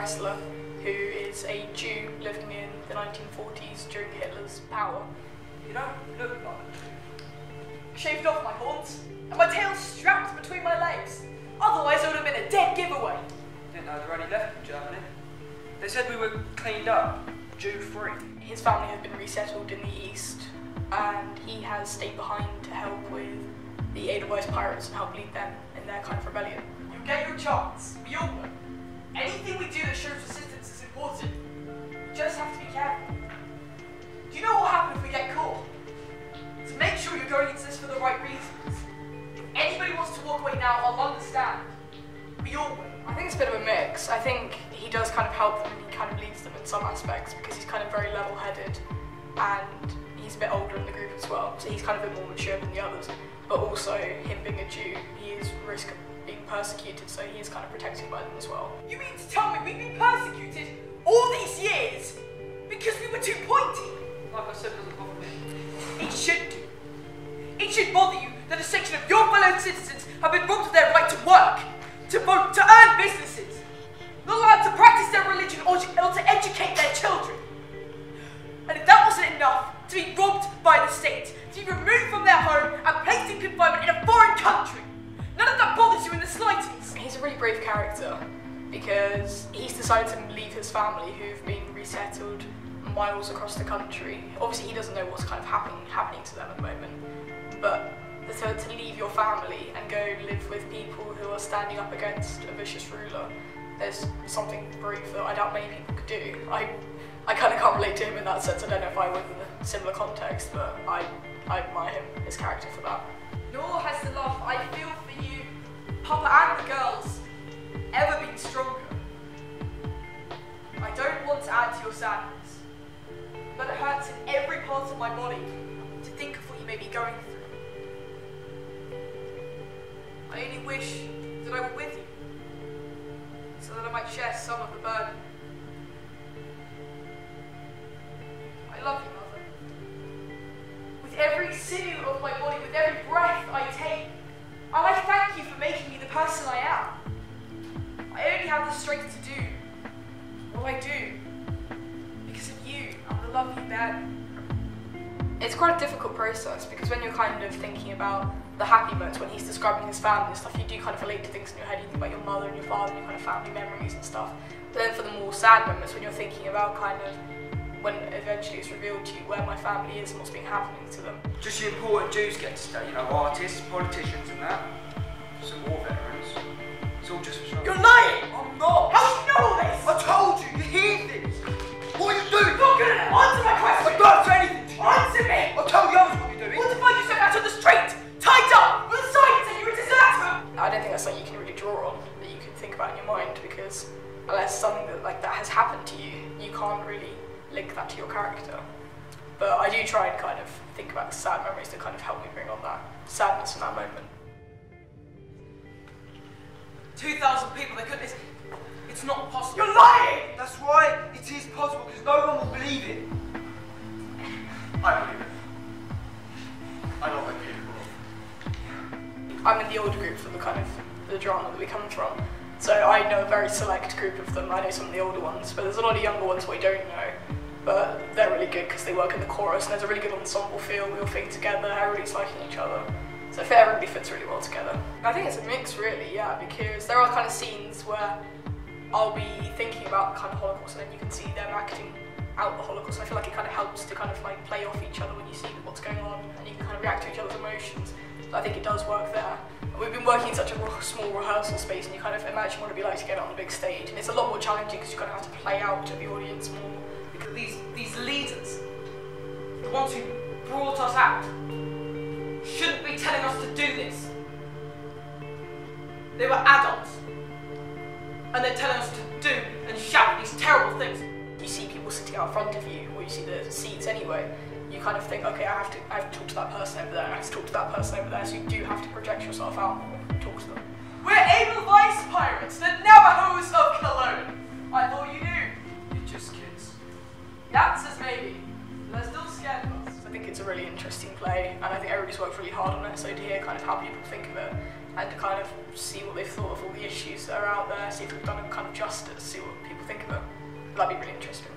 wrestler who is a Jew living in the 1940s during Hitler's power. You don't look like it. Shaved off my horns, and my tail strapped between my legs. Otherwise it would have been a dead giveaway. Didn't know they were only left in Germany. They said we were cleaned up, Jew-free. His family have been resettled in the East, and he has stayed behind to help with the Edelweiss pirates and help lead them in their kind of rebellion. You'll get your chance. We all will. Anything we do that shows resistance is important. You just have to be careful. Do you know what will happen if we get caught? So make sure you're going into this for the right reasons. If anybody wants to walk away now, I'll understand. We all will. I think it's a bit of a mix. I think he does kind of help them and he kind of leads them in some aspects because he's kind of very level-headed and he's a bit older in the group as well, so he's kind of a bit more mature than the others. But also, him being a Jew, he is at risk of being persecuted, so he is kind of protected by them as well. You mean to tell me we've been persecuted all these years because we were too pointy? Like I said, it doesn't bother me. It should do. It should bother you that a section of your fellow citizens have been robbed of their right to work, to vote, to earn businesses, not allowed to practice their religion or to educate their children. And if that wasn't enough, to be robbed by the state, to be removed from their home and placed in confinement in a foreign country. None of that bothers you in the slightest. He's a really brave character because he's decided to leave his family who've been resettled miles across the country. Obviously he doesn't know what's kind of happening to them at the moment, but to leave your family and go live with people who are standing up against a vicious ruler, there's something brave that I doubt many people could do. I kind of can't relate to him in that sense. I don't know if I would in a similar context, but I admire him, his character for that. Nor has the love I feel for you, Papa and the girls, ever been stronger. I don't want to add to your sadness, but it hurts in every part of my body to think of what you may be going through. I only wish that I were with you, so that I might share some of the burden. I love you, Mother. With every sinew of my body, with every breath I take, and I thank you for making me the person I am. I only have the strength to do what I do because of you and the love you bear me. It's quite a difficult process because when you're kind of thinking about the happy moments, when he's describing his family and stuff, you do kind of relate to things in your head. You think about your mother and your father and your kind of family memories and stuff. But then for the more sad moments, when you're thinking about kind of when eventually it's revealed to you where my family is and what's been happening to them. Just the important Jews get to stay, you know, artists, politicians and that. Some war veterans. It's all just for show. You're lying! I'm not! How do you know all this? I told you, you hear things! What are you doing? Not good enough! Answer my question! I don't say anything to you! Answer me! I'll tell the others what you're doing! What if I just went out on the street, tied up, with a sign saying you're a deserter? I don't think that's something you can really draw on, that you can think about in your mind, because unless something like that has happened to you, you can't really link that to your character. But I do try and kind of think about the sad memories that kind of help me bring on that sadness in that moment. 2,000 people, they couldn't. It's not possible. You're lying! That's right, it is possible because no one will believe it. I believe it. I know what people of. I'm in the older group for the kind of the drama that we come from. So I know a very select group of them. I know some of the older ones, but there's a lot of younger ones we don't know. But they're really good because they work in the chorus and there's a really good ensemble feel. We all fit together, everybody's liking each other. So everybody fits really well together. I think it's a mix really, yeah, because there are kind of scenes where I'll be thinking about the kind of Holocaust and then you can see them acting out the Holocaust. I feel like it kind of helps to kind of like play off each other when you see what's going on and you can kind of react to each other's emotions. So I think it does work there. We've been working in such a small rehearsal space and you kind of imagine what it'd be like to get on the big stage, and it's a lot more challenging because you kind of have to play out to the audience more. Because these leaders, the ones who brought us out, shouldn't be telling us to do this. They were adults, and they're telling us to do and shout these terrible things. You see people sitting out front of you, or you see the seats anyway, you kind of think, okay, I have to talk to that person over there, and I have to talk to that person over there, so you do have to project yourself out more and talk to them. We're Edelweiss pirates, the Navajos of Cologne. I thought you knew. You're just kids. That's as maybe. They're still scared of us. I think it's a really interesting play, and I think everybody's worked really hard on it, so to hear kind of how people think of it, and to kind of see what they've thought of all the issues movies that are out there, see if we've done them kind of justice, see what people think of them. That'd be really interesting.